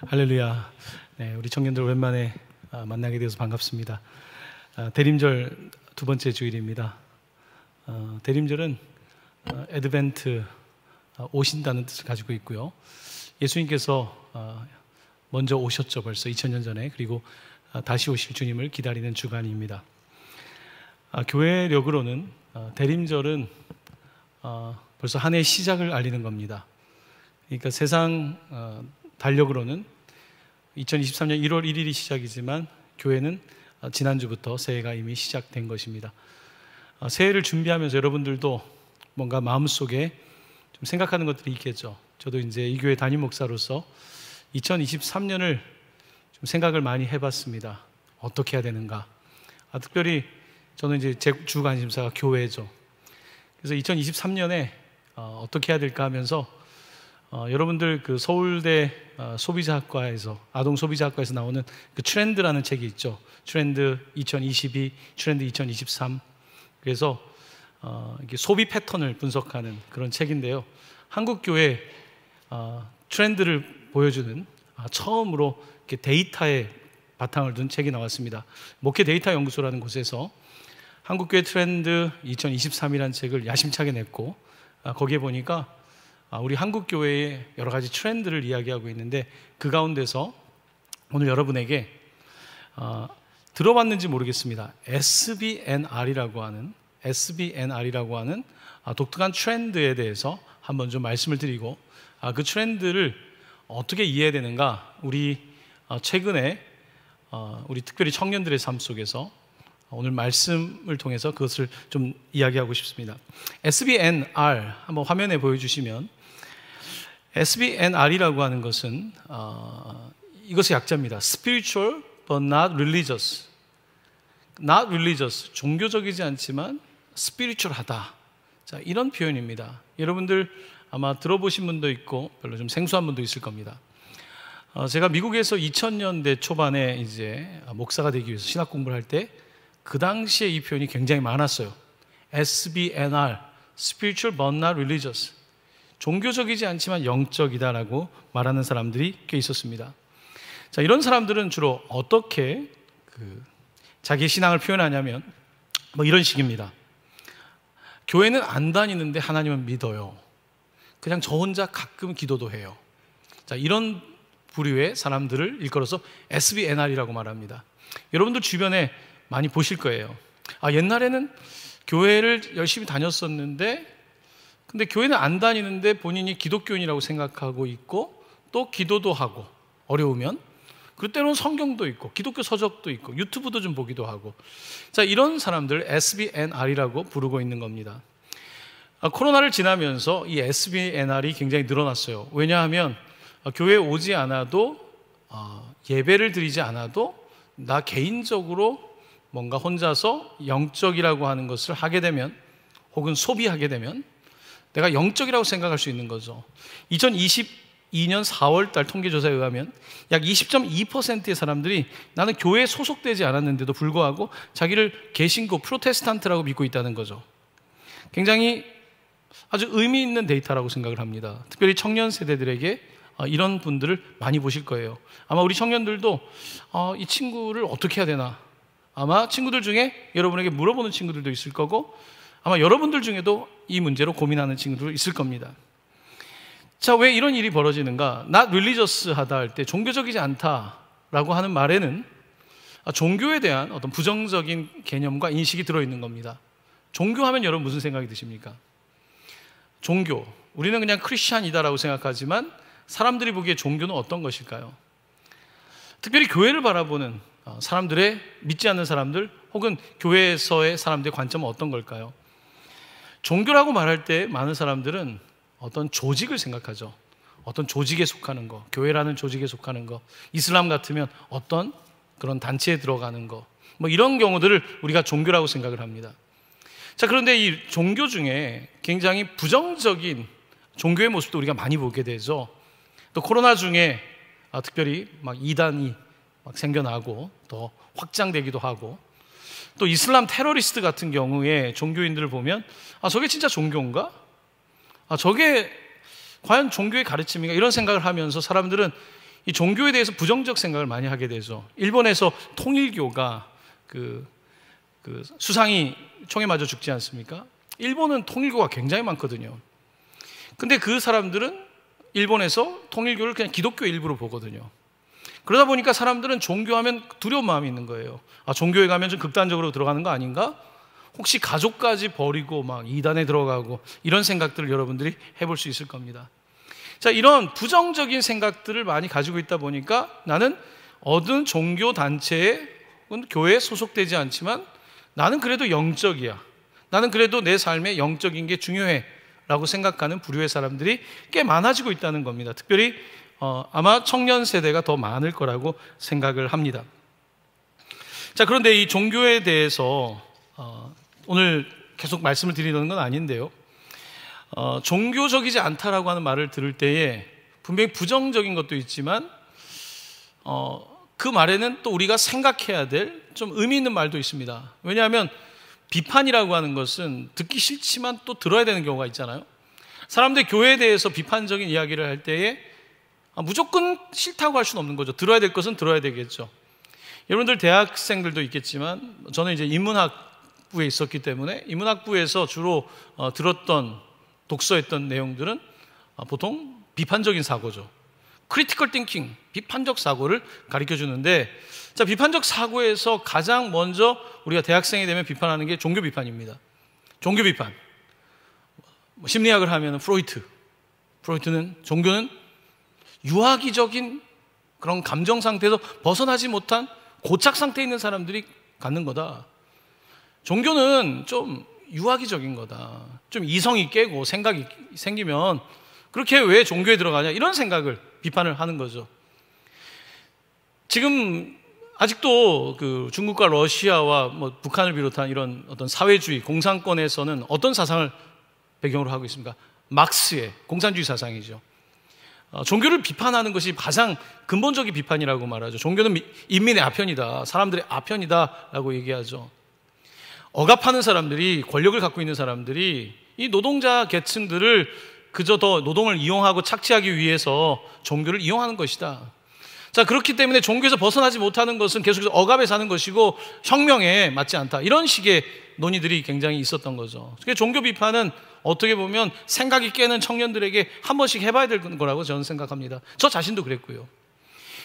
할렐루야. 네, 우리 청년들 오랜만에 만나게 되어서 반갑습니다. 대림절 두 번째 주일입니다. 대림절은 애드벤트, 오신다는 뜻을 가지고 있고요. 예수님께서 먼저 오셨죠. 벌써 2000년 전에. 그리고 다시 오실 주님을 기다리는 주간입니다. 교회력으로는 대림절은 벌써 한 해의 시작을 알리는 겁니다. 그러니까 세상 달력으로는 2023년 1월 1일이 시작이지만 교회는 지난주부터 새해가 이미 시작된 것입니다. 새해를 준비하면서 여러분들도 뭔가 마음속에 좀 생각하는 것들이 있겠죠. 저도 이제 이 교회 담임 목사로서 2023년을 좀 생각을 많이 해봤습니다. 어떻게 해야 되는가. 특별히 저는 이제 제 주 관심사가 교회죠. 그래서 2023년에 어떻게 해야 될까 하면서 여러분들 그 서울대 소비자학과에서 아동 소비자학과에서 나오는 그 트렌드라는 책이 있죠. 트렌드 2022, 트렌드 2023. 그래서 이게 소비 패턴을 분석하는 그런 책인데요. 한국 교회 트렌드를 보여주는 처음으로 이렇게 데이터에 바탕을 둔 책이 나왔습니다. 목회 데이터 연구소라는 곳에서 한국교회 트렌드 2023이라는 책을 야심차게 냈고 거기에 보니까 우리 한국교회의 여러 가지 트렌드를 이야기하고 있는데 그 가운데서 오늘 여러분에게 들어봤는지 모르겠습니다. SBNR이라고 하는 독특한 트렌드에 대해서 한번 좀 말씀을 드리고 그 트렌드를 어떻게 이해해야 되는가 우리 최근에 우리 특별히 청년들의 삶 속에서 오늘 말씀을 통해서 그것을 좀 이야기하고 싶습니다. SBNR 한번 화면에 보여주시면 SBNR이라고 하는 것은 이것의 약자입니다. Spiritual but not religious. Not religious. 종교적이지 않지만 spiritual하다. 자, 이런 표현입니다. 여러분들 아마 들어보신 분도 있고 별로 좀 생소한 분도 있을 겁니다. 제가 미국에서 2000년대 초반에 이제 목사가 되기 위해서 신학 공부를 할 때 그 당시에 이 표현이 굉장히 많았어요. SBNR, Spiritual but not religious. 종교적이지 않지만 영적이다라고 말하는 사람들이 꽤 있었습니다. 자, 이런 사람들은 주로 어떻게 자기의 신앙을 표현하냐면 뭐 이런 식입니다. 교회는 안 다니는데 하나님은 믿어요. 그냥 저 혼자 가끔 기도도 해요. 자, 이런 부류의 사람들을 일컬어서 SBNR이라고 말합니다. 여러분들 주변에 많이 보실 거예요. 옛날에는 교회를 열심히 다녔었는데 근데 교회는 안 다니는데 본인이 기독교인이라고 생각하고 있고 또 기도도 하고 어려우면 그리고 때로는 성경도 있고 기독교 서적도 있고 유튜브도 좀 보기도 하고 자, 이런 사람들 SBNR이라고 부르고 있는 겁니다. 코로나를 지나면서 이 SBNR이 굉장히 늘어났어요. 왜냐하면 교회에 오지 않아도 예배를 드리지 않아도 나 개인적으로 뭔가 혼자서 영적이라고 하는 것을 하게 되면 혹은 소비하게 되면 내가 영적이라고 생각할 수 있는 거죠. 2022년 4월 달 통계조사에 의하면 약 20.2%의 사람들이 나는 교회에 소속되지 않았는데도 불구하고 자기를 개신교 프로테스탄트라고 믿고 있다는 거죠. 굉장히 아주 의미 있는 데이터라고 생각을 합니다. 특별히 청년 세대들에게 이런 분들을 많이 보실 거예요. 아마 우리 청년들도 이 친구를 어떻게 해야 되나 아마 친구들 중에 여러분에게 물어보는 친구들도 있을 거고 아마 여러분들 중에도 이 문제로 고민하는 친구들 있을 겁니다. 자, 왜 이런 일이 벌어지는가? not religious하다 할 때 종교적이지 않다라고 하는 말에는 종교에 대한 어떤 부정적인 개념과 인식이 들어있는 겁니다. 종교하면 여러분 무슨 생각이 드십니까? 종교, 우리는 그냥 크리스찬이다라고 생각하지만 사람들이 보기에 종교는 어떤 것일까요? 특별히 교회를 바라보는 사람들의 믿지 않는 사람들 혹은 교회에서의 사람들의 관점은 어떤 걸까요? 종교라고 말할 때 많은 사람들은 어떤 조직을 생각하죠. 어떤 조직에 속하는 거, 교회라는 조직에 속하는 거, 이슬람 같으면 어떤 그런 단체에 들어가는 거, 뭐 이런 경우들을 우리가 종교라고 생각을 합니다. 자, 그런데 이 종교 중에 굉장히 부정적인 종교의 모습도 우리가 많이 보게 되죠. 또 코로나 중에 특별히 막 이단이 막 생겨나고 또 확장되기도 하고 또 이슬람 테러리스트 같은 경우에 종교인들을 보면 저게 진짜 종교인가? 저게 과연 종교의 가르침인가? 이런 생각을 하면서 사람들은 이 종교에 대해서 부정적 생각을 많이 하게 되죠. 일본에서 통일교가 그 수상이 총에 맞아 죽지 않습니까? 일본은 통일교가 굉장히 많거든요. 근데 그 사람들은 일본에서 통일교를 그냥 기독교 일부로 보거든요. 그러다 보니까 사람들은 종교하면 두려운 마음이 있는 거예요. 아, 종교에 가면 좀 극단적으로 들어가는 거 아닌가? 혹시 가족까지 버리고 막 이단에 들어가고, 이런 생각들을 여러분들이 해볼 수 있을 겁니다. 자, 이런 부정적인 생각들을 많이 가지고 있다 보니까 나는 어떤 종교 단체에, 교회에 소속되지 않지만 나는 그래도 영적이야, 나는 그래도 내 삶에 영적인 게 중요해 라고 생각하는 부류의 사람들이 꽤 많아지고 있다는 겁니다. 특별히 아마 청년 세대가 더 많을 거라고 생각을 합니다. 자, 그런데 이 종교에 대해서 오늘 계속 말씀을 드리는 건 아닌데요, 종교적이지 않다라고 하는 말을 들을 때에 분명히 부정적인 것도 있지만 그 말에는 또 우리가 생각해야 될 좀 의미 있는 말도 있습니다. 왜냐하면 비판이라고 하는 것은 듣기 싫지만 또 들어야 되는 경우가 있잖아요. 사람들이 교회에 대해서 비판적인 이야기를 할 때에 무조건 싫다고 할 수는 없는 거죠. 들어야 될 것은 들어야 되겠죠. 여러분들 대학생들도 있겠지만, 저는 이제 인문학부에 있었기 때문에 인문학부에서 주로 들었던, 독서했던 내용들은 보통 비판적인 사고죠. 크리티컬 띵킹, 비판적 사고를 가르쳐 주는데, 자, 비판적 사고에서 가장 먼저 우리가 대학생이 되면 비판하는 게 종교 비판입니다. 종교 비판. 심리학을 하면 프로이트는 종교는 유아기적인 그런 감정 상태에서 벗어나지 못한 고착 상태에 있는 사람들이 갖는 거다. 종교는 좀 유아기적인 거다. 좀 이성이 깨고 생각이 생기면 그렇게 왜 종교에 들어가냐, 이런 생각을 비판을 하는 거죠. 지금 아직도 그 중국과 러시아와 북한을 비롯한 이런 어떤 사회주의 공산권에서는 어떤 사상을 배경으로 하고 있습니까? 막스의 공산주의 사상이죠. 종교를 비판하는 것이 가장 근본적인 비판이라고 말하죠. 종교는 인민의 아편이다, 사람들의 아편이다 라고 얘기하죠. 억압하는 사람들이, 권력을 갖고 있는 사람들이 이 노동자 계층들을 그저 더 노동을 이용하고 착취하기 위해서 종교를 이용하는 것이다. 자, 그렇기 때문에 종교에서 벗어나지 못하는 것은 계속해서 억압에 사는 것이고 혁명에 맞지 않다, 이런 식의 논의들이 굉장히 있었던 거죠. 종교 비판은 어떻게 보면 생각이 깨는 청년들에게 한 번씩 해봐야 될 거라고 저는 생각합니다. 저 자신도 그랬고요.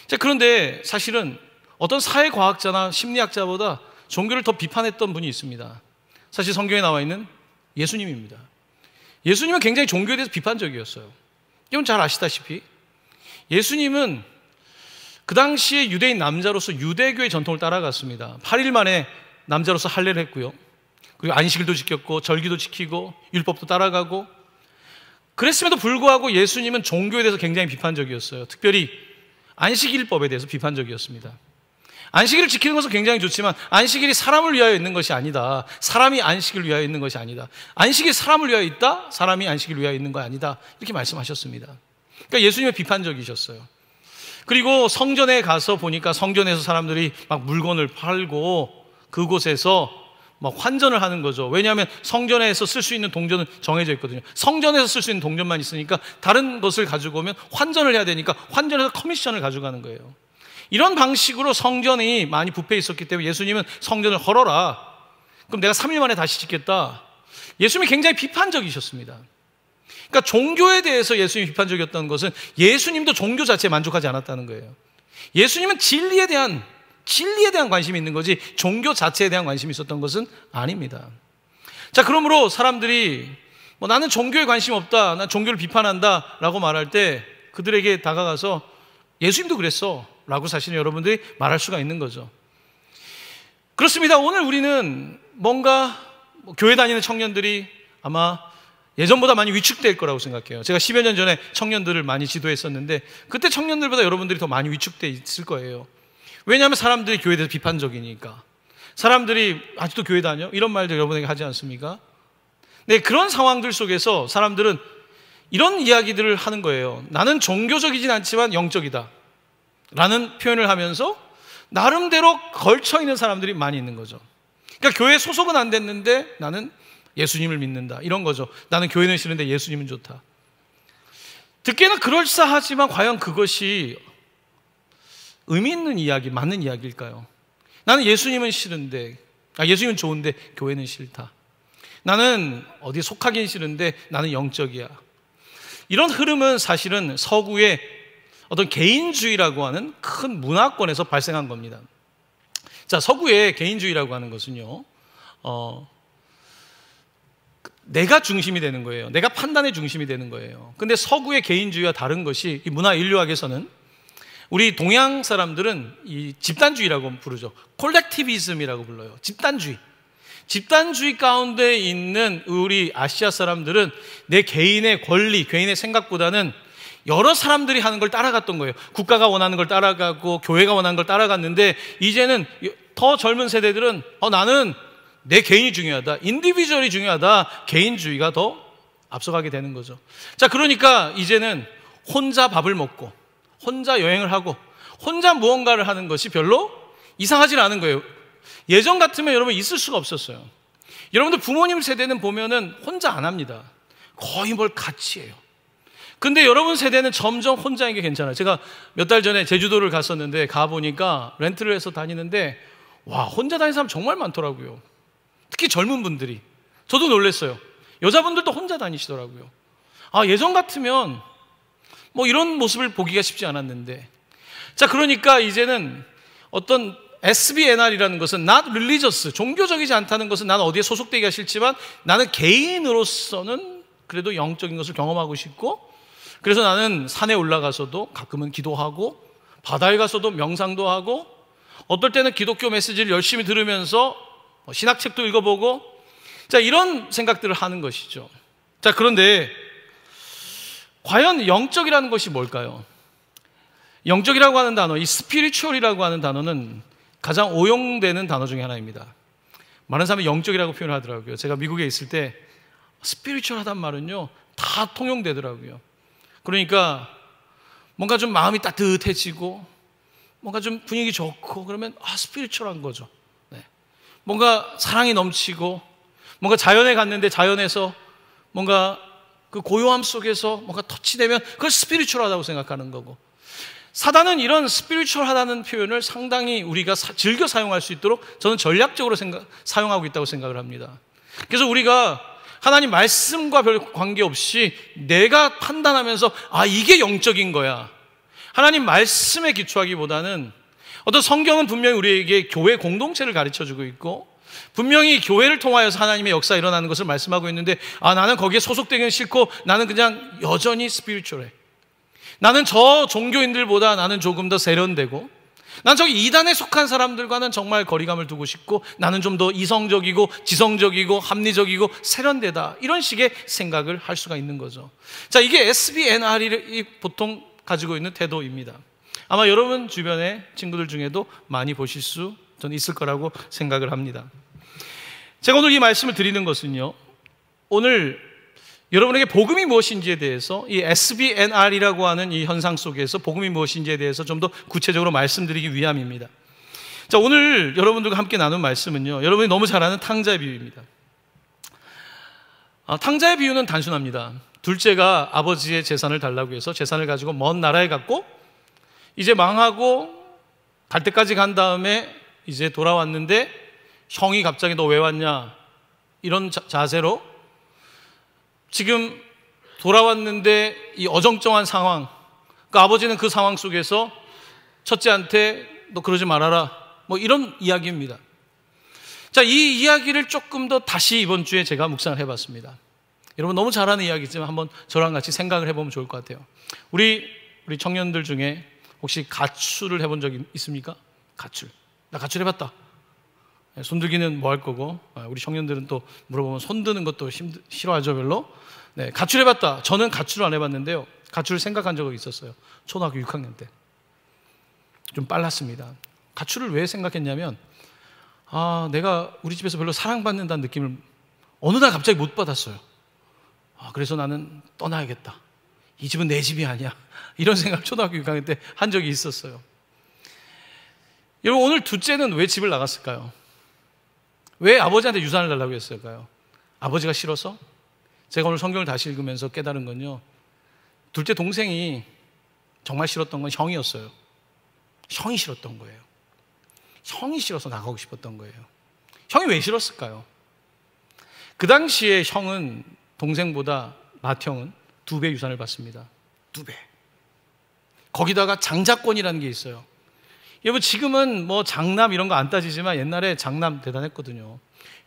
자, 그런데 사실은 어떤 사회과학자나 심리학자보다 종교를 더 비판했던 분이 있습니다. 사실 성경에 나와 있는 예수님입니다. 예수님은 굉장히 종교에 대해서 비판적이었어요. 여러분 잘 아시다시피 예수님은 그 당시에 유대인 남자로서 유대교의 전통을 따라갔습니다. 8일 만에 남자로서 할례를 했고요, 그리고 안식일도 지켰고 절기도 지키고 율법도 따라가고, 그랬음에도 불구하고 예수님은 종교에 대해서 굉장히 비판적이었어요. 특별히 안식일법에 대해서 비판적이었습니다. 안식일을 지키는 것은 굉장히 좋지만 안식일이 사람을 위하여 있는 것이 아니다, 사람이 안식일을 위하여 있는 것이 아니다, 안식일이 사람을 위하여 있다, 사람이 안식일을 위하여 있는 거 아니다, 이렇게 말씀하셨습니다. 그러니까 예수님은 비판적이셨어요. 그리고 성전에 가서 보니까 성전에서 사람들이 막 물건을 팔고 그곳에서 막 환전을 하는 거죠. 왜냐하면 성전에서 쓸 수 있는 동전은 정해져 있거든요. 성전에서 쓸 수 있는 동전만 있으니까 다른 것을 가지고 오면 환전을 해야 되니까 환전해서 커미션을 가져가는 거예요. 이런 방식으로 성전이 많이 부패해 있었기 때문에 예수님은 성전을 헐어라, 그럼 내가 3일 만에 다시 짓겠다. 예수님이 굉장히 비판적이셨습니다. 그러니까 종교에 대해서 예수님이 비판적이었던 것은 예수님도 종교 자체에 만족하지 않았다는 거예요. 예수님은 진리에 대한 관심이 있는 거지 종교 자체에 대한 관심이 있었던 것은 아닙니다. 자, 그러므로 사람들이 나는 종교에 관심 없다, 난 종교를 비판한다 라고 말할 때 그들에게 다가가서 예수님도 그랬어 라고 사실은 여러분들이 말할 수가 있는 거죠. 그렇습니다. 오늘 우리는 뭔가 교회 다니는 청년들이 아마 예전보다 많이 위축될 거라고 생각해요. 제가 10여 년 전에 청년들을 많이 지도했었는데 그때 청년들보다 여러분들이 더 많이 위축돼 있을 거예요. 왜냐하면 사람들이 교회에 대해서 비판적이니까. 사람들이 아직도 교회 다녀? 이런 말도 여러분에게 하지 않습니까? 네, 그런 상황들 속에서 사람들은 이런 이야기들을 하는 거예요. 나는 종교적이진 않지만 영적이다 라는 표현을 하면서 나름대로 걸쳐있는 사람들이 많이 있는 거죠. 그러니까 교회 소속은 안 됐는데 나는 예수님을 믿는다, 이런 거죠. 나는 교회는 싫은데 예수님은 좋다. 듣기에는 그럴싸하지만 과연 그것이 의미 있는 이야기, 맞는 이야기일까요? 나는 예수님은 싫은데, 예수님은 좋은데 교회는 싫다. 나는 어디에 속하긴 싫은데 나는 영적이야. 이런 흐름은 사실은 서구의 어떤 개인주의라고 하는 큰 문화권에서 발생한 겁니다. 자, 서구의 개인주의라고 하는 것은요, 내가 중심이 되는 거예요. 내가 판단의 중심이 되는 거예요. 근데 서구의 개인주의와 다른 것이, 이 문화 인류학에서는 우리 동양 사람들은 이 집단주의라고 부르죠. 콜렉티비즘이라고 불러요. 집단주의 가운데 있는 우리 아시아 사람들은 내 개인의 권리, 개인의 생각보다는 여러 사람들이 하는 걸 따라갔던 거예요. 국가가 원하는 걸 따라가고 교회가 원하는 걸 따라갔는데, 이제는 더 젊은 세대들은 나는 내 개인이 중요하다, 인디비주얼이 중요하다, 개인주의가 더 앞서가게 되는 거죠. 자, 그러니까 이제는 혼자 밥을 먹고 혼자 여행을 하고 혼자 무언가를 하는 것이 별로 이상하지 않은 거예요. 예전 같으면 여러분 있을 수가 없었어요. 여러분들 부모님 세대는 보면은 혼자 안 합니다. 거의 뭘 같이 해요. 근데 여러분 세대는 점점 혼자인 게 괜찮아요. 제가 몇 달 전에 제주도를 갔었는데, 가보니까 렌트를 해서 다니는데, 와, 혼자 다니는 사람 정말 많더라고요. 특히 젊은 분들이. 저도 놀랐어요. 여자분들도 혼자 다니시더라고요. 예전 같으면 뭐 이런 모습을 보기가 쉽지 않았는데. 자, 그러니까 이제는 어떤 SBNR이라는 것은 not religious, 종교적이지 않다는 것은 나는 어디에 소속되기가 싫지만 나는 개인으로서는 그래도 영적인 것을 경험하고 싶고, 그래서 나는 산에 올라가서도 가끔은 기도하고, 바다에 가서도 명상도 하고, 어떨 때는 기독교 메시지를 열심히 들으면서 신학책도 읽어보고, 자, 이런 생각들을 하는 것이죠. 자, 그런데 과연 영적이라는 것이 뭘까요? 영적이라고 하는 단어, 이 스피리추얼이라고 하는 단어는 가장 오용되는 단어 중에 하나입니다. 많은 사람이 영적이라고 표현을 하더라고요. 제가 미국에 있을 때 스피리추얼하단 말은요, 다 통용되더라고요. 그러니까 뭔가 좀 마음이 따뜻해지고 뭔가 좀 분위기 좋고 그러면 스피리추얼한 거죠. 네. 뭔가 사랑이 넘치고, 뭔가 자연에 갔는데 자연에서 뭔가 그 고요함 속에서 뭔가 터치되면 그걸 스피리추얼하다고 생각하는 거고, 사단은 이런 스피리추얼하다는 표현을 상당히 우리가 즐겨 사용할 수 있도록 저는 전략적으로 사용하고 있다고 생각을 합니다. 그래서 우리가 하나님 말씀과 별 관계없이 내가 판단하면서 이게 영적인 거야, 하나님 말씀에 기초하기보다는, 어떤 성경은 분명히 우리에게 교회 공동체를 가르쳐주고 있고 분명히 교회를 통하여서 하나님의 역사가 일어나는 것을 말씀하고 있는데, 나는 거기에 소속되기는 싫고 나는 그냥 여전히 스피리추얼해. 나는 저 종교인들보다 나는 조금 더 세련되고, 난 저기 이단에 속한 사람들과는 정말 거리감을 두고 싶고, 나는 좀 더 이성적이고 지성적이고 합리적이고 세련되다, 이런 식의 생각을 할 수가 있는 거죠. 자, 이게 SBNR이 보통 가지고 있는 태도입니다. 아마 여러분 주변의 친구들 중에도 많이 보실 수 저는 있을 거라고 생각을 합니다. 제가 오늘 이 말씀을 드리는 것은요, 오늘 여러분에게 복음이 무엇인지에 대해서, 이 SBNR이라고 하는 이 현상 속에서 복음이 무엇인지에 대해서 좀 더 구체적으로 말씀드리기 위함입니다. 자, 오늘 여러분들과 함께 나눈 말씀은요, 여러분이 너무 잘 아는 탕자의 비유입니다. 탕자의 비유는 단순합니다. 둘째가 아버지의 재산을 달라고 해서 재산을 가지고 먼 나라에 갔고, 이제 망하고 갈 때까지 간 다음에 이제 돌아왔는데 형이 갑자기 너 왜 왔냐, 이런 자세로 지금 돌아왔는데 이 어정쩡한 상황, 그러니까 아버지는 그 상황 속에서 첫째한테 너 그러지 말아라, 뭐 이런 이야기입니다. 자, 이 이야기를 조금 더 다시 이번 주에 제가 묵상을 해봤습니다. 여러분 너무 잘 아는 이야기지만 한번 저랑 같이 생각을 해보면 좋을 것 같아요. 우리 청년들 중에 혹시 가출을 해본 적 있습니까? 가출. 나 가출해봤다. 손 들기는 뭐 할 거고, 우리 청년들은 또 물어보면 손 드는 것도 싫어하죠, 별로. 네, 가출해봤다. 저는 가출을 안 해봤는데요, 가출을 생각한 적이 있었어요. 초등학교 6학년 때. 좀 빨랐습니다. 가출을 왜 생각했냐면, 내가 우리 집에서 별로 사랑받는다는 느낌을 어느 날 갑자기 못 받았어요. 그래서 나는 떠나야겠다. 이 집은 내 집이 아니야. 이런 생각 초등학교 6학년 때 한 적이 있었어요. 여러분, 오늘 둘째는 왜 집을 나갔을까요? 왜 아버지한테 유산을 달라고 했을까요? 아버지가 싫어서? 제가 오늘 성경을 다시 읽으면서 깨달은 건요, 둘째 동생이 정말 싫었던 건 형이었어요. 형이 싫었던 거예요. 형이 싫어서 나가고 싶었던 거예요. 형이 왜 싫었을까요? 그 당시에 형은 동생보다 맏형은 2배 유산을 받습니다. 2배. 거기다가 장자권이라는 게 있어요. 여러분 지금은 뭐 장남 이런 거 안 따지지만 옛날에 장남 대단했거든요.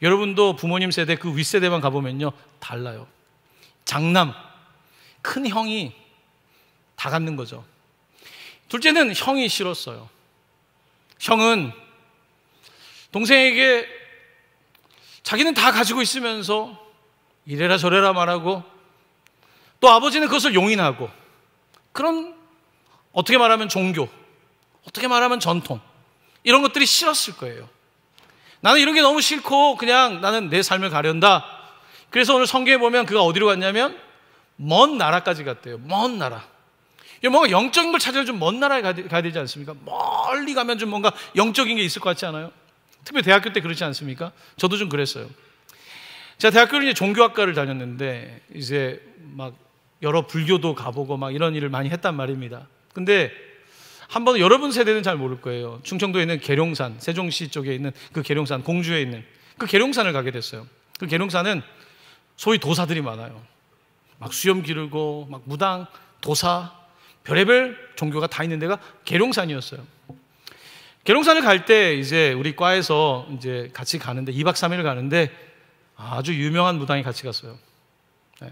여러분도 부모님 세대 그 윗세대만 가보면요 달라요. 장남, 큰 형이 다 갖는 거죠. 둘째는 형이 싫었어요. 형은 동생에게 자기는 다 가지고 있으면서 이래라 저래라 말하고 또 아버지는 그것을 용인하고 그런 어떻게 말하면 종교, 어떻게 말하면 전통 이런 것들이 싫었을 거예요. 나는 이런 게 너무 싫고 그냥 나는 내 삶을 가련다. 그래서 오늘 성경에 보면 그가 어디로 갔냐면 먼 나라까지 갔대요. 먼 나라. 뭔가 영적인 걸 찾으려 좀 먼 나라에 가야 되지 않습니까? 멀리 가면 좀 뭔가 영적인 게 있을 것 같지 않아요? 특별히 대학교 때 그렇지 않습니까? 저도 좀 그랬어요. 제가 대학교를 이제 종교학과를 다녔는데 이제 막 여러 불교도 가보고 막 이런 일을 많이 했단 말입니다. 근데 한번 여러분 세대는 잘 모를 거예요. 충청도에 있는 계룡산, 세종시 쪽에 있는 그 계룡산, 공주에 있는 그 계룡산을 가게 됐어요. 그 계룡산은 소위 도사들이 많아요. 막 수염 기르고 막 무당, 도사, 별의별 종교가 다 있는 데가 계룡산이었어요. 계룡산을 갈 때 이제 우리 과에서 이제 같이 가는데 2박 3일 가는데 아주 유명한 무당이 같이 갔어요. 네,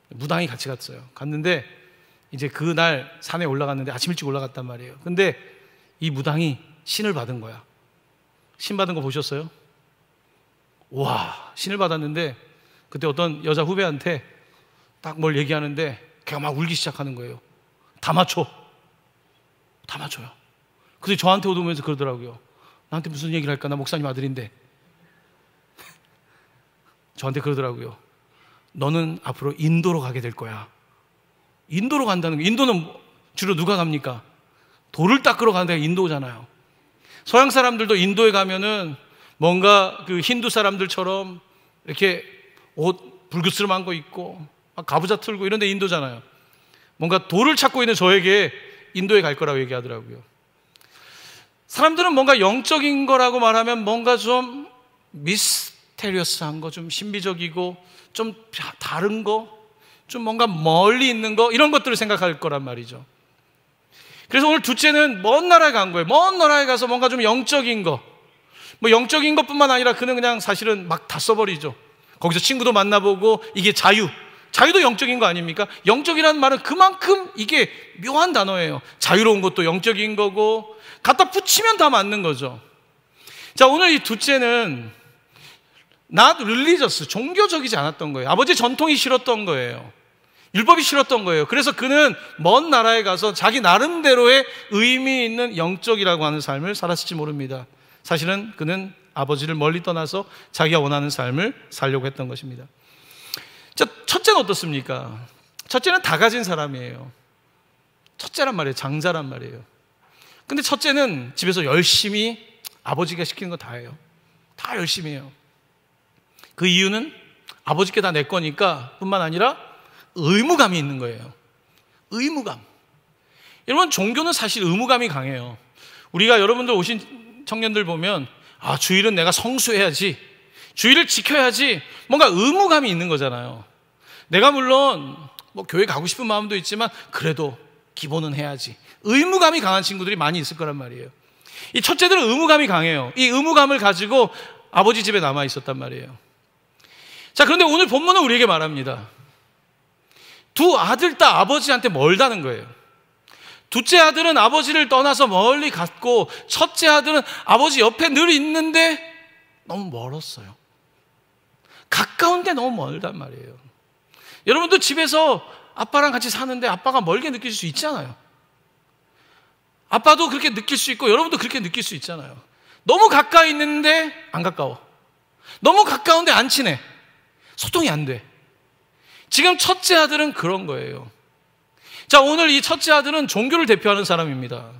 무당이 같이 갔어요. 갔는데 이제 그날 산에 올라갔는데 아침 일찍 올라갔단 말이에요. 근데 이 무당이 신을 받은 거야. 신 받은 거 보셨어요? 와, 신을 받았는데 그때 어떤 여자 후배한테 딱 뭘 얘기하는데 걔가 막 울기 시작하는 거예요. 다 맞춰. 다 맞춰요. 근데 저한테 오면서 그러더라고요. 나한테 무슨 얘기를 할까? 나 목사님 아들인데. 저한테 그러더라고요. 너는 앞으로 인도로 가게 될 거야. 인도로 간다는 거. 인도는 주로 누가 갑니까? 돌을 닦으러 가는 데가 인도잖아요. 서양 사람들도 인도에 가면은 뭔가 그 힌두 사람들처럼 이렇게 옷 불그스름한 거 입고 가부좌 틀고 이런 데 인도잖아요. 뭔가 돌을 찾고 있는 저에게 인도에 갈 거라고 얘기하더라고요. 사람들은 뭔가 영적인 거라고 말하면 뭔가 좀 미스테리어스한 거, 좀 신비적이고 좀 다른 거, 좀 뭔가 멀리 있는 거 이런 것들을 생각할 거란 말이죠. 그래서 오늘 둘째는 먼 나라에 간 거예요. 먼 나라에 가서 뭔가 좀 영적인 거, 뭐 영적인 것뿐만 아니라 그는 그냥 사실은 막 다 써버리죠. 거기서 친구도 만나보고 이게 자유도 영적인 거 아닙니까? 영적이라는 말은 그만큼 이게 묘한 단어예요. 자유로운 것도 영적인 거고 갖다 붙이면 다 맞는 거죠. 자, 오늘 이 둘째는 not religious, 종교적이지 않았던 거예요. 아버지 전통이 싫었던 거예요. 율법이 싫었던 거예요. 그래서 그는 먼 나라에 가서 자기 나름대로의 의미 있는 영적이라고 하는 삶을 살았을지 모릅니다. 사실은 그는 아버지를 멀리 떠나서 자기가 원하는 삶을 살려고 했던 것입니다. 자, 첫째는 어떻습니까? 첫째는 다 가진 사람이에요. 첫째란 말이에요. 장자란 말이에요. 근데 첫째는 집에서 열심히 아버지가 시키는 거 다 해요. 다 열심히 해요. 그 이유는 아버지께 다 내 거니까 뿐만 아니라 의무감이 있는 거예요. 의무감. 여러분, 종교는 사실 의무감이 강해요. 우리가 여러분들 오신 청년들 보면 주일은 내가 성수해야지, 주일을 지켜야지, 뭔가 의무감이 있는 거잖아요. 내가 물론 뭐 교회 가고 싶은 마음도 있지만 그래도 기본은 해야지. 의무감이 강한 친구들이 많이 있을 거란 말이에요. 이 첫째들은 의무감이 강해요. 이 의무감을 가지고 아버지 집에 남아 있었단 말이에요. 자, 그런데 오늘 본문은 우리에게 말합니다. 두 아들 다 아버지한테 멀다는 거예요. 둘째 아들은 아버지를 떠나서 멀리 갔고 첫째 아들은 아버지 옆에 늘 있는데 너무 멀었어요. 가까운데 너무 멀단 말이에요. 여러분도 집에서 아빠랑 같이 사는데 아빠가 멀게 느낄 수 있잖아요. 아빠도 그렇게 느낄 수 있고 여러분도 그렇게 느낄 수 있잖아요. 너무 가까이 있는데 안 가까워. 너무 가까운데 안 친해. 소통이 안 돼. 지금 첫째 아들은 그런 거예요. 자, 오늘 이 첫째 아들은 종교를 대표하는 사람입니다.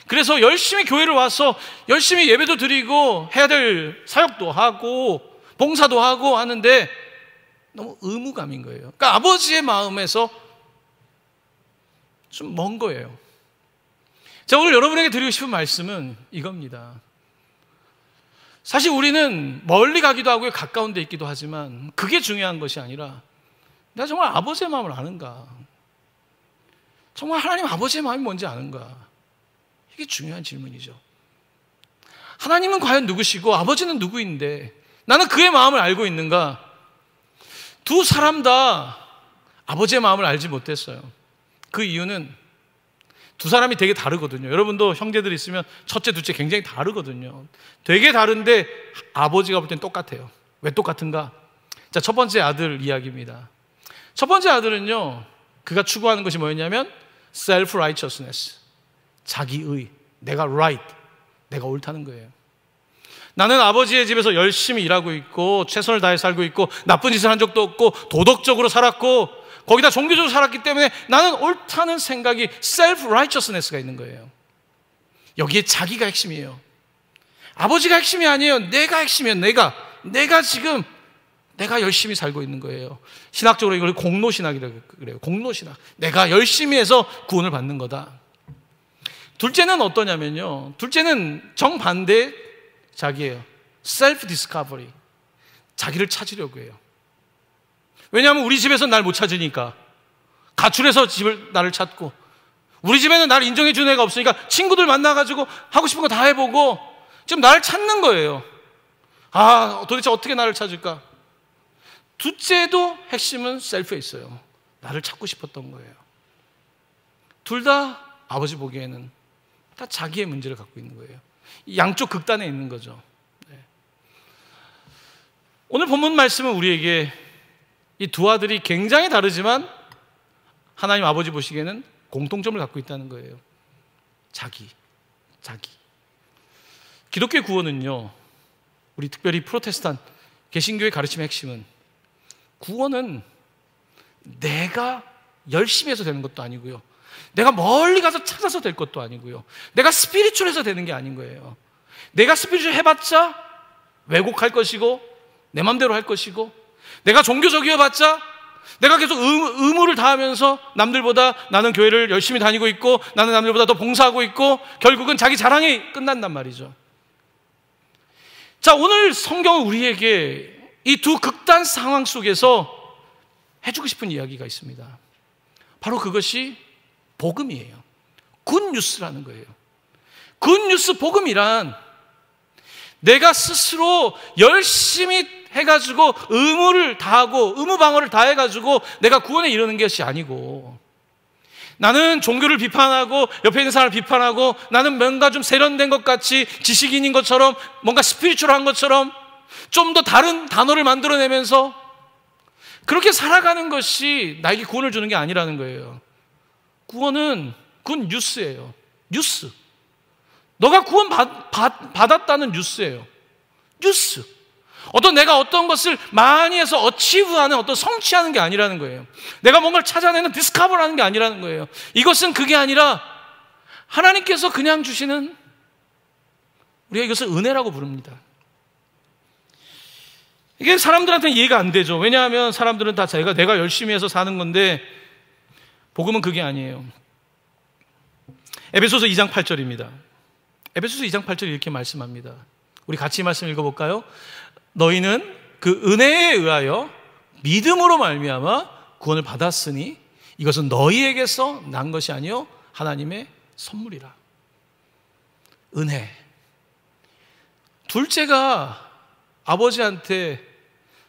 그래서 열심히 교회를 와서 열심히 예배도 드리고 해야 될 사역도 하고 봉사도 하고 하는데 너무 의무감인 거예요. 그러니까 아버지의 마음에서 좀 먼 거예요. 제가 오늘 여러분에게 드리고 싶은 말씀은 이겁니다. 사실 우리는 멀리 가기도 하고 가까운 데 있기도 하지만 그게 중요한 것이 아니라 내가 정말 아버지의 마음을 아는가? 정말 하나님 아버지의 마음이 뭔지 아는가? 이게 중요한 질문이죠. 하나님은 과연 누구시고 아버지는 누구인데 나는 그의 마음을 알고 있는가? 두 사람 다 아버지의 마음을 알지 못했어요. 그 이유는 두 사람이 되게 다르거든요. 여러분도 형제들 있으면 첫째, 둘째 굉장히 다르거든요. 되게 다른데 아버지가 볼 땐 똑같아요. 왜 똑같은가? 자, 첫 번째 아들 이야기입니다. 첫 번째 아들은요, 그가 추구하는 것이 뭐였냐면 self-righteousness, 자기의, 내가 right, 내가 옳다는 거예요. 나는 아버지의 집에서 열심히 일하고 있고 최선을 다해 살고 있고 나쁜 짓을 한 적도 없고 도덕적으로 살았고 거기다 종교적으로 살았기 때문에 나는 옳다는 생각이 self-righteousness가 있는 거예요. 여기에 자기가 핵심이에요. 아버지가 핵심이 아니에요. 내가 핵심이에요. 내가 지금 내가 열심히 살고 있는 거예요. 신학적으로 이걸 공로신학이라고 그래요. 공로신학. 내가 열심히 해서 구원을 받는 거다. 둘째는 어떠냐면요, 둘째는 정반대 자기예요. self-discovery. 자기를 찾으려고 해요. 왜냐하면 우리 집에서 날 못 찾으니까 가출해서 나를 찾고, 우리 집에는 나를 인정해 주는 애가 없으니까 친구들 만나가지고 하고 싶은 거 다 해보고 지금 나를 찾는 거예요. 아, 도대체 어떻게 나를 찾을까? 둘째도 핵심은 셀프에 있어요. 나를 찾고 싶었던 거예요. 둘 다 아버지 보기에는 다 자기의 문제를 갖고 있는 거예요. 양쪽 극단에 있는 거죠. 네. 오늘 본문 말씀은 우리에게 이 두 아들이 굉장히 다르지만 하나님 아버지 보시기에는 공통점을 갖고 있다는 거예요. 자기. 기독교의 구원은요, 우리 특별히 프로테스탄트 개신교의 가르침의 핵심은, 구원은 내가 열심히 해서 되는 것도 아니고요, 내가 멀리 가서 찾아서 될 것도 아니고요, 내가 스피리추얼해서 되는 게 아닌 거예요. 내가 스피리추얼 해봤자 왜곡할 것이고 내 맘대로 할 것이고, 내가 종교적이어봤자 내가 계속 의무를 다하면서 남들보다 나는 교회를 열심히 다니고 있고 나는 남들보다 더 봉사하고 있고 결국은 자기 자랑이 끝난단 말이죠. 자, 오늘 성경은 우리에게 이 두 극단 상황 속에서 해주고 싶은 이야기가 있습니다. 바로 그것이 복음이에요. 굿뉴스라는 거예요. 굿뉴스, 복음이란 내가 스스로 열심히 해가지고 의무를 다하고 의무방어를 다해가지고 내가 구원에 이르는 것이 아니고, 나는 종교를 비판하고 옆에 있는 사람을 비판하고 나는 뭔가 좀 세련된 것 같이 지식인인 것처럼 뭔가 스피리추얼한 것처럼 좀 더 다른 단어를 만들어내면서 그렇게 살아가는 것이 나에게 구원을 주는 게 아니라는 거예요. 구원은 굿뉴스예요. 뉴스. 너가 구원 받았다는 뉴스예요. 뉴스. 내가 어떤 것을 많이 해서 어치브하는, 어떤 성취하는 게 아니라는 거예요. 내가 뭔가를 찾아내는, 디스커버하는 게 아니라는 거예요. 이것은 그게 아니라 하나님께서 그냥 주시는, 우리가 이것을 은혜라고 부릅니다. 이게 사람들한테는 이해가 안 되죠. 왜냐하면 사람들은 다 내가 열심히 해서 사는 건데, 복음은 그게 아니에요. 에베소서 2장 8절입니다. 에베소서 2장 8절이 이렇게 말씀합니다. 우리 같이 말씀 읽어볼까요? 너희는 그 은혜에 의하여 믿음으로 말미암아 구원을 받았으니 이것은 너희에게서 난 것이 아니요 하나님의 선물이라. 은혜. 둘째가 아버지한테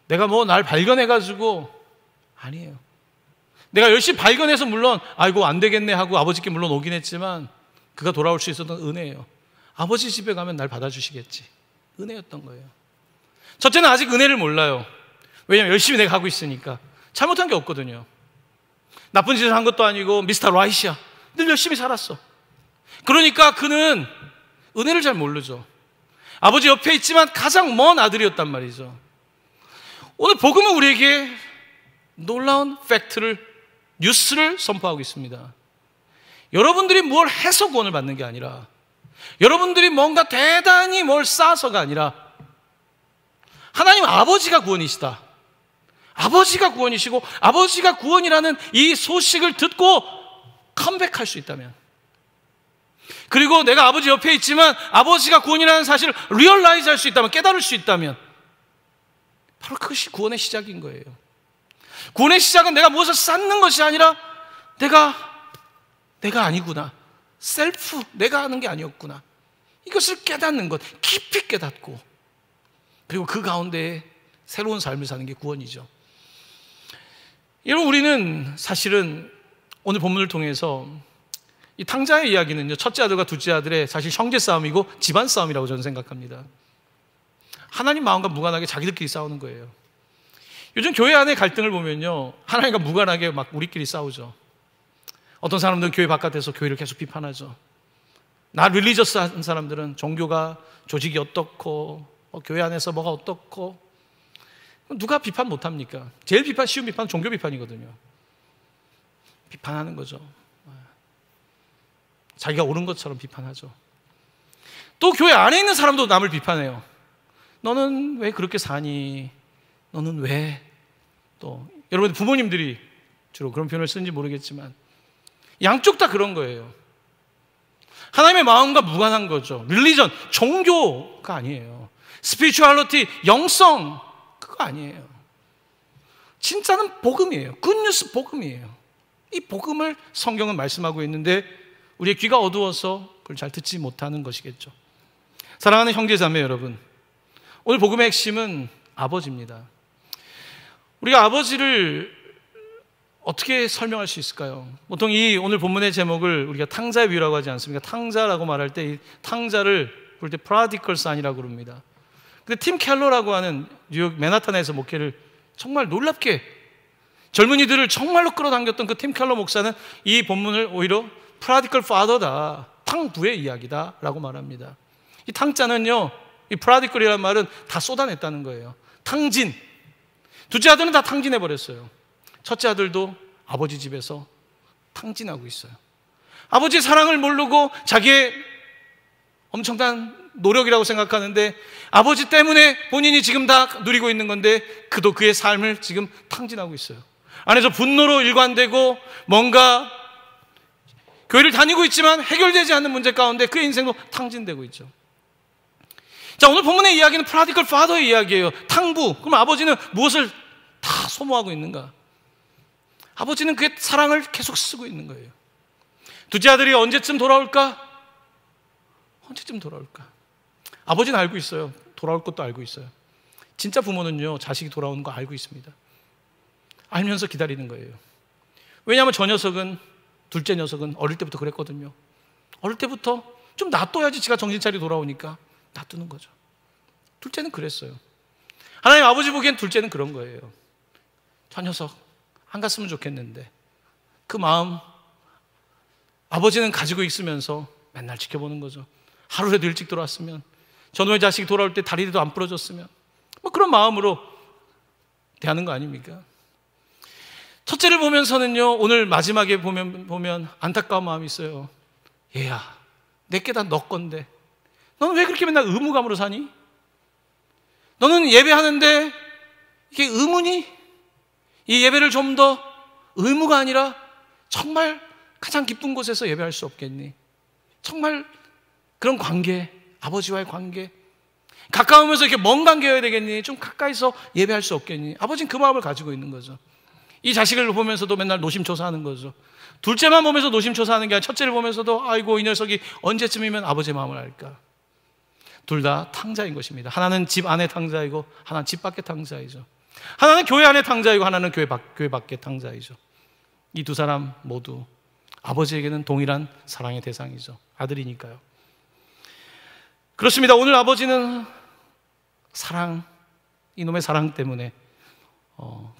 내가 날 발견해가지고, 아니에요. 내가 열심히 발견해서 물론 아이고 안 되겠네 하고 아버지께 물론 오긴 했지만 그가 돌아올 수 있었던 은혜예요. 아버지 집에 가면 날 받아주시겠지. 은혜였던 거예요. 첫째는 아직 은혜를 몰라요. 왜냐하면 열심히 내가 하고 있으니까. 잘못한 게 없거든요. 나쁜 짓을 한 것도 아니고 미스터 라이트야. 늘 열심히 살았어. 그러니까 그는 은혜를 잘 모르죠. 아버지 옆에 있지만 가장 먼 아들이었단 말이죠. 오늘 복음은 우리에게 놀라운 팩트를, 뉴스를 선포하고 있습니다. 여러분들이 뭘 해서 구원을 받는 게 아니라, 여러분들이 뭔가 대단히 뭘 쌓아서가 아니라, 하나님 아버지가 구원이시다. 아버지가 구원이시고 아버지가 구원이라는 이 소식을 듣고 컴백할 수 있다면, 그리고 내가 아버지 옆에 있지만 아버지가 구원이라는 사실을 리얼라이즈 할 수 있다면, 깨달을 수 있다면 바로 그것이 구원의 시작인 거예요. 구원의 시작은 내가 무엇을 쌓는 것이 아니라 내가 아니구나, 셀프, 내가 하는 게 아니었구나, 이것을 깨닫는 것, 깊이 깨닫고, 그리고 그 가운데 새로운 삶을 사는 게 구원이죠. 여러분, 우리는 사실은 오늘 본문을 통해서 이 탕자의 이야기는요, 첫째 아들과 둘째 아들의 사실 형제 싸움이고 집안 싸움이라고 저는 생각합니다. 하나님 마음과 무관하게 자기들끼리 싸우는 거예요. 요즘 교회 안의 갈등을 보면요, 하나님과 무관하게 막 우리끼리 싸우죠. 어떤 사람들은 교회 바깥에서 교회를 계속 비판하죠. 나 릴리저스한 사람들은 종교가, 조직이 어떻고, 교회 안에서 뭐가 어떻고, 누가 비판 못합니까? 제일 쉬운 비판은 종교 비판이거든요. 비판하는 거죠. 자기가 옳은 것처럼 비판하죠. 또 교회 안에 있는 사람도 남을 비판해요. 너는 왜 그렇게 사니? 너는 왜? 또 여러분, 부모님들이 주로 그런 표현을 쓰는지 모르겠지만 양쪽 다 그런 거예요. 하나님의 마음과 무관한 거죠. 릴리전, 종교가 아니에요. 스피리추얼리티, 영성, 그거 아니에요. 진짜는 복음이에요. 굿뉴스 복음이에요. 이 복음을 성경은 말씀하고 있는데 우리의 귀가 어두워서 그걸 잘 듣지 못하는 것이겠죠. 사랑하는 형제자매 여러분, 오늘 복음의 핵심은 아버지입니다. 우리가 아버지를 어떻게 설명할 수 있을까요? 보통 이 오늘 본문의 제목을 우리가 탕자의 비유라고 하지 않습니까? 탕자라고 말할 때 이 탕자를 부를 때 prodigal son이라고 부릅니다. 근데 팀 켈러라고 하는 뉴욕 맨하탄에서 목회를 정말 놀랍게 젊은이들을 정말로 끌어당겼던 그 팀 켈러 목사는 이 본문을 오히려 prodigal father다, 탕부의 이야기다 라고 말합니다. 이 탕자는요, 이 prodigal이라는 말은 다 쏟아냈다는 거예요. 탕진. 둘째 아들은 다 탕진해버렸어요. 첫째 아들도 아버지 집에서 탕진하고 있어요. 아버지의 사랑을 모르고 자기의 엄청난 노력이라고 생각하는데 아버지 때문에 본인이 지금 다 누리고 있는 건데 그도 그의 삶을 지금 탕진하고 있어요. 안에서 분노로 일관되고 뭔가 교회를 다니고 있지만 해결되지 않는 문제 가운데 그의 인생도 탕진되고 있죠. 자, 오늘 본문의 이야기는 프라디컬 파더의 이야기예요. 탕부. 그럼 아버지는 무엇을 다 소모하고 있는가? 아버지는 그의 사랑을 계속 쓰고 있는 거예요. 둘째 아들이 언제쯤 돌아올까? 언제쯤 돌아올까? 아버지는 알고 있어요. 돌아올 것도 알고 있어요. 진짜 부모는요, 자식이 돌아오는 거 알고 있습니다. 알면서 기다리는 거예요. 왜냐하면 저 녀석은, 둘째 녀석은 어릴 때부터 그랬거든요. 어릴 때부터 좀 놔둬야지 지가 정신 차리고 돌아오니까 놔두는 거죠. 둘째는 그랬어요. 하나님 아버지 보기엔 둘째는 그런 거예요. 저 녀석 안 갔으면 좋겠는데 그 마음 아버지는 가지고 있으면서 맨날 지켜보는 거죠. 하루라도 일찍 돌아왔으면, 저놈의 자식이 돌아올 때 다리도 안 부러졌으면, 뭐 그런 마음으로 대하는 거 아닙니까? 첫째를 보면서는요, 오늘 마지막에 보면 안타까운 마음이 있어요. 얘야, 내게 다 너 건데 너는 왜 그렇게 맨날 의무감으로 사니? 너는 예배하는데 이게 의무니? 이 예배를 좀 더 의무가 아니라 정말 가장 기쁜 곳에서 예배할 수 없겠니? 정말 그런 관계, 아버지와의 관계, 가까우면서 이렇게 먼 관계여야 되겠니? 좀 가까이서 예배할 수 없겠니? 아버지는 그 마음을 가지고 있는 거죠. 이 자식을 보면서도 맨날 노심초사하는 거죠. 둘째만 보면서 노심초사하는 게 아니라 첫째를 보면서도 아이고 이 녀석이 언제쯤이면 아버지의 마음을 알까? 둘 다 탕자인 것입니다. 하나는 집 안의 탕자이고 하나는 집 밖의 탕자이죠. 하나는 교회 안의 탕자이고 하나는 교회 밖의 탕자이죠. 이 두 사람 모두 아버지에게는 동일한 사랑의 대상이죠. 아들이니까요. 그렇습니다. 오늘 아버지는 사랑, 이놈의 사랑 때문에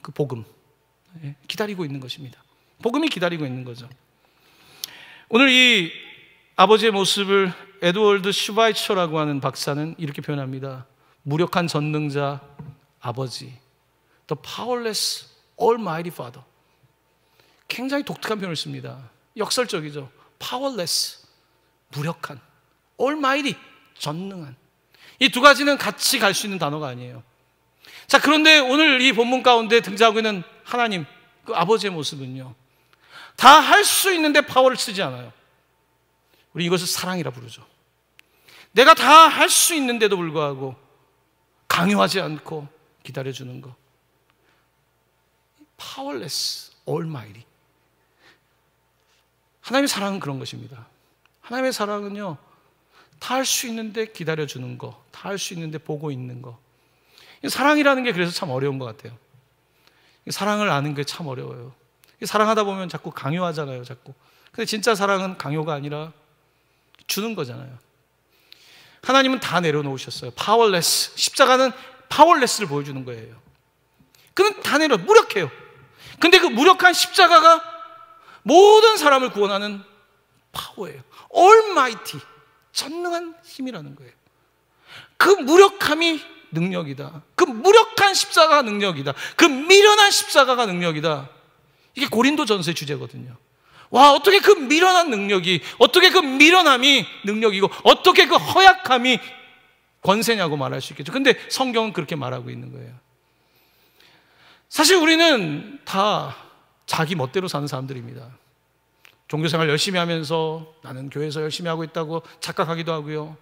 그 복음 기다리고 있는 것입니다. 복음이 기다리고 있는 거죠. 오늘 이 아버지의 모습을 에드워드 슈바이처라고 하는 박사는 이렇게 표현합니다. 무력한 전능자 아버지, The powerless almighty father. 굉장히 독특한 표현을 씁니다. 역설적이죠. powerless, 무력한, almighty, 전능한. 이 두 가지는 같이 갈 수 있는 단어가 아니에요. 자, 그런데 오늘 이 본문 가운데 등장하고 있는 하나님, 그 아버지의 모습은요, 다 할 수 있는데 파워를 쓰지 않아요. 우리 이것을 사랑이라 부르죠. 내가 다 할 수 있는데도 불구하고 강요하지 않고 기다려주는 것. Powerless, Almighty. 하나님의 사랑은 그런 것입니다. 하나님의 사랑은요, 다 할 수 있는데 기다려주는 거, 다 할 수 있는데 보고 있는 거. 사랑이라는 게 그래서 참 어려운 것 같아요. 사랑을 아는 게 참 어려워요. 사랑하다 보면 자꾸 강요하잖아요, 자꾸. 근데 진짜 사랑은 강요가 아니라 주는 거잖아요. 하나님은 다 내려놓으셨어요. 파워레스. 십자가는 파워레스를 보여주는 거예요. 그는 다 무력해요. 근데 그 무력한 십자가가 모든 사람을 구원하는 파워예요. Almighty. 전능한 힘이라는 거예요. 그 무력함이 능력이다. 그 무력한 십자가가 능력이다. 그 미련한 십자가가 능력이다. 이게 고린도전서의 주제거든요. 와, 어떻게 그 미련한 능력이, 어떻게 그 미련함이 능력이고, 어떻게 그 허약함이 권세냐고 말할 수 있겠죠. 근데 성경은 그렇게 말하고 있는 거예요. 사실 우리는 다 자기 멋대로 사는 사람들입니다. 종교생활 열심히 하면서 나는 교회에서 열심히 하고 있다고 착각하기도 하고요.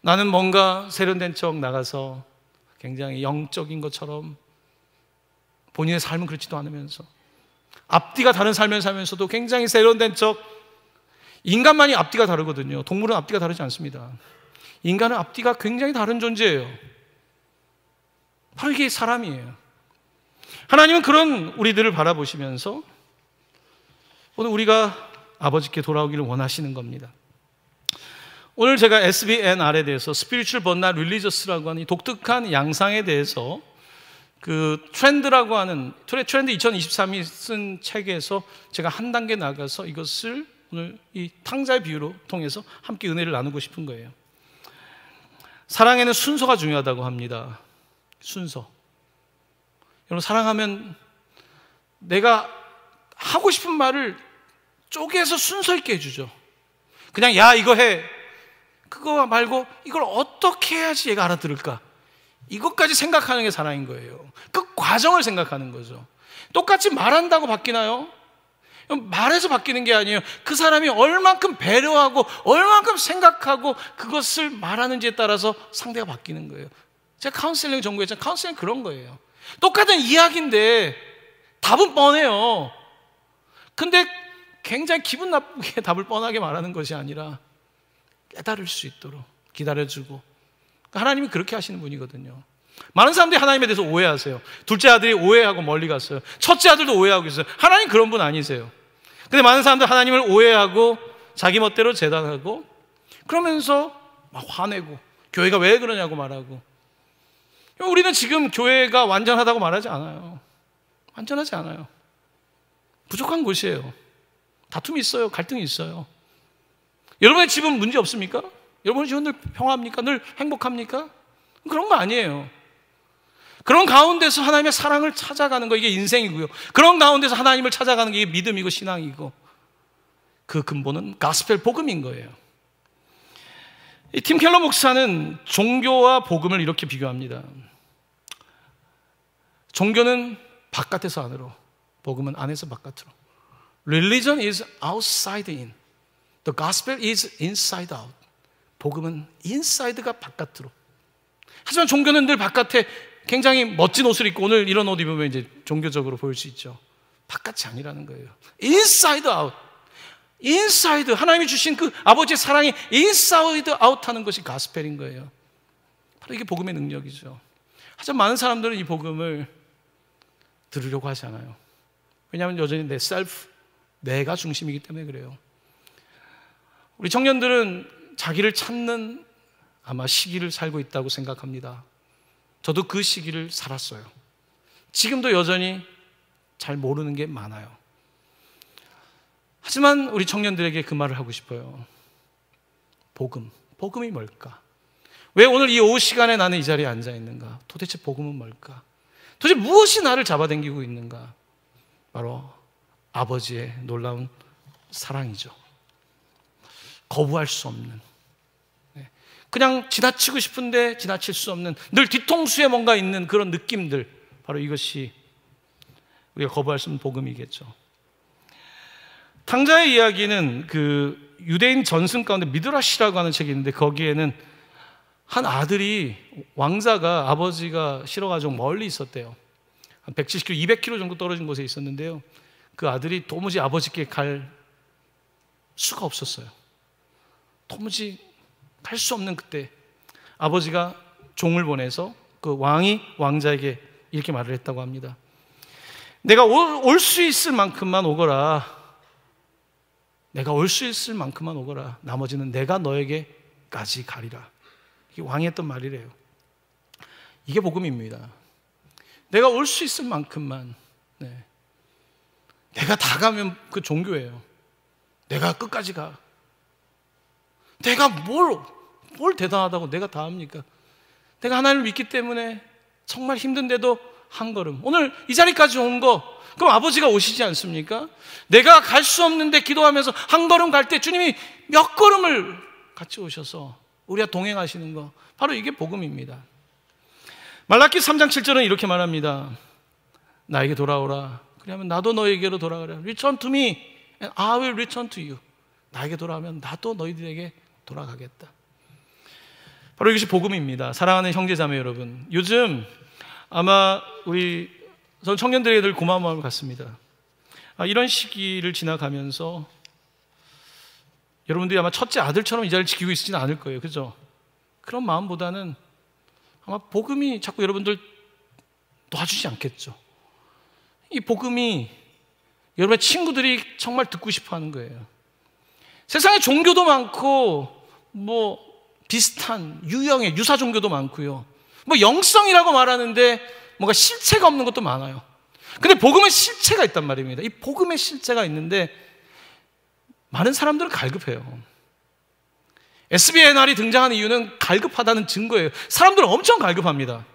나는 뭔가 세련된 척 나가서 굉장히 영적인 것처럼 본인의 삶은 그렇지도 않으면서 앞뒤가 다른 삶을 살면서도 굉장히 세련된 척. 인간만이 앞뒤가 다르거든요. 동물은 앞뒤가 다르지 않습니다. 인간은 앞뒤가 굉장히 다른 존재예요. 바로 이게 사람이에요. 하나님은 그런 우리들을 바라보시면서 오늘 우리가 아버지께 돌아오기를 원하시는 겁니다. 오늘 제가 SBNR에 대해서 Spiritual but not Religious라고 하는 이 독특한 양상에 대해서 그 트렌드라고 하는 트렌드 2023이 쓴 책에서 제가 한 단계 나가서 이것을 오늘 이 탕자의 비유로 통해서 함께 은혜를 나누고 싶은 거예요. 사랑에는 순서가 중요하다고 합니다. 순서. 여러분, 사랑하면 내가 하고 싶은 말을 쪼개서 순서 있게 해주죠. 그냥 야 이거 해, 그거 말고 이걸 어떻게 해야지 얘가 알아들을까, 이것까지 생각하는 게 사랑인 거예요. 그 과정을 생각하는 거죠. 똑같이 말한다고 바뀌나요? 말해서 바뀌는 게 아니에요. 그 사람이 얼만큼 배려하고 얼만큼 생각하고 그것을 말하는지에 따라서 상대가 바뀌는 거예요. 제가 카운셀링 전공했잖아요. 카운셀링 그런 거예요. 똑같은 이야기인데 답은 뻔해요. 근데 굉장히 기분 나쁘게 답을 뻔하게 말하는 것이 아니라 깨달을 수 있도록 기다려주고. 하나님이 그렇게 하시는 분이거든요. 많은 사람들이 하나님에 대해서 오해하세요. 둘째 아들이 오해하고 멀리 갔어요. 첫째 아들도 오해하고 있어요. 하나님 그런 분 아니세요. 근데 많은 사람들 하나님을 오해하고 자기 멋대로 재단하고 그러면서 막 화내고 교회가 왜 그러냐고 말하고. 우리는 지금 교회가 완전하다고 말하지 않아요. 완전하지 않아요. 부족한 곳이에요. 다툼이 있어요. 갈등이 있어요. 여러분의 집은 문제 없습니까? 여러분의 집은 늘 평화합니까? 늘 행복합니까? 그런 거 아니에요. 그런 가운데서 하나님의 사랑을 찾아가는 거, 이게 인생이고요. 그런 가운데서 하나님을 찾아가는 게 믿음이고 신앙이고, 그 근본은 가스펠 복음인 거예요. 이 팀 켈러 목사는 종교와 복음을 이렇게 비교합니다. 종교는 바깥에서 안으로, 복음은 안에서 바깥으로. Religion is outside in. The gospel is inside out. 복음은 inside가 바깥으로. 하지만 종교는 늘 바깥에 굉장히 멋진 옷을 입고, 오늘 이런 옷 입으면 이제 종교적으로 보일 수 있죠. 바깥이 아니라는 거예요. inside out. inside, 하나님이 주신 그 아버지의 사랑이 inside out 하는 것이 가스펠인 거예요. 바로 이게 복음의 능력이죠. 하지만 많은 사람들은 이 복음을 들으려고 하지 않아요. 왜냐하면 여전히 내 셀프, 내가 중심이기 때문에 그래요. 우리 청년들은 자기를 찾는 아마 시기를 살고 있다고 생각합니다. 저도 그 시기를 살았어요. 지금도 여전히 잘 모르는 게 많아요. 하지만 우리 청년들에게 그 말을 하고 싶어요. 복음이 뭘까? 왜 오늘 이 오후 시간에 나는 이 자리에 앉아 있는가? 도대체 복음은 뭘까? 도대체 무엇이 나를 잡아당기고 있는가? 바로 아버지의 놀라운 사랑이죠. 거부할 수 없는, 그냥 지나치고 싶은데 지나칠 수 없는, 늘 뒤통수에 뭔가 있는 그런 느낌들, 바로 이것이 우리가 거부할 수 없는 복음이겠죠. 탕자의 이야기는 그 유대인 전승 가운데 미드라시라고 하는 책이 있는데, 거기에는 한 아들이, 왕자가 아버지가 싫어가지고 멀리 있었대요. 한 170km, 200km 정도 떨어진 곳에 있었는데요. 그 아들이 도무지 아버지께 갈 수가 없었어요. 도무지 갈 수 없는 그때 아버지가 종을 보내서 그 왕이 왕자에게 이렇게 말을 했다고 합니다. 내가 올 수 있을 만큼만 오거라. 내가 올 수 있을 만큼만 오거라. 나머지는 내가 너에게까지 가리라. 이게 왕이 했던 말이래요. 이게 복음입니다. 내가 올 수 있을 만큼만. 네. 내가 다 가면 그 종교예요. 내가 끝까지 가. 내가 뭘 대단하다고 내가 다 합니까? 내가 하나님을 믿기 때문에 정말 힘든데도 한 걸음. 오늘 이 자리까지 온 거, 그럼 아버지가 오시지 않습니까? 내가 갈 수 없는데 기도하면서 한 걸음 갈 때 주님이 몇 걸음을 같이 오셔서 우리와 동행하시는 거, 바로 이게 복음입니다. 말라기 3장 7절은 이렇게 말합니다. 나에게 돌아오라. 그러면 나도 너에게로 돌아가라. Return to me and I will return to you. 나에게 돌아오면 나도 너희들에게 돌아가겠다. 바로 이것이 복음입니다. 사랑하는 형제자매 여러분, 요즘 아마 전 청년들에게 늘 고마운 마음을 갖습니다. 이런 시기를 지나가면서 여러분들이 아마 첫째 아들처럼 이 자리를 지키고 있지는 않을 거예요. 그죠? 그런 마음보다는 아마 복음이 자꾸 여러분들 놔주지 않겠죠. 이 복음이 여러분의 친구들이 정말 듣고 싶어 하는 거예요. 세상에 종교도 많고, 비슷한 유형의 유사 종교도 많고요. 영성이라고 말하는데 뭔가 실체가 없는 것도 많아요. 근데 복음은 실체가 있단 말입니다. 이 복음의 실체가 있는데 많은 사람들은 갈급해요. SBNR이 등장하는 이유는 갈급하다는 증거예요. 사람들은 엄청 갈급합니다.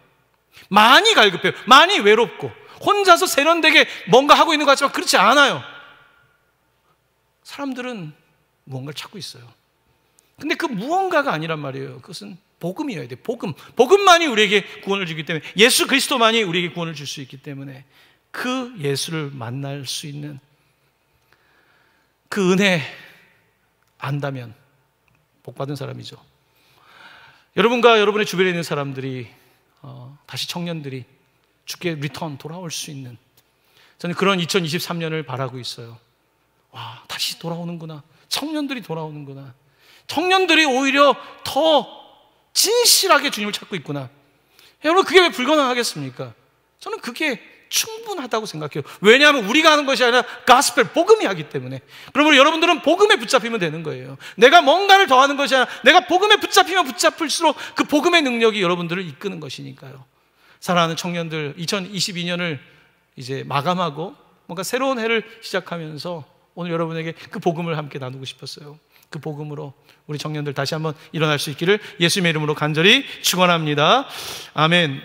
많이 갈급해요. 많이 외롭고 혼자서 세련되게 뭔가 하고 있는 것 같지만 그렇지 않아요. 사람들은 무언가를 찾고 있어요. 근데 그 무언가가 아니란 말이에요. 그것은 복음이어야 돼요. 복음만이 우리에게 구원을 주기 때문에, 예수 그리스도만이 우리에게 구원을 줄 수 있기 때문에 그 예수를 만날 수 있는 그 은혜 안다면 복받은 사람이죠. 여러분과 여러분의 주변에 있는 사람들이 다시 청년들이 주께 돌아올 수 있는, 저는 그런 2023년을 바라고 있어요. 와, 다시 돌아오는구나. 청년들이 돌아오는구나. 청년들이 오히려 더 진실하게 주님을 찾고 있구나. 여러분, 그게 왜 불가능하겠습니까? 저는 그게 충분하다고 생각해요. 왜냐하면 우리가 하는 것이 아니라 가스펠, 복음이 하기 때문에. 그러면 여러분들은 복음에 붙잡히면 되는 거예요. 내가 뭔가를 더하는 것이 아니라 내가 복음에 붙잡히면 붙잡을수록 그 복음의 능력이 여러분들을 이끄는 것이니까요. 사랑하는 청년들, 2022년을 이제 마감하고 뭔가 새로운 해를 시작하면서 오늘 여러분에게 그 복음을 함께 나누고 싶었어요. 그 복음으로 우리 청년들 다시 한번 일어날 수 있기를 예수님의 이름으로 간절히 축원합니다. 아멘.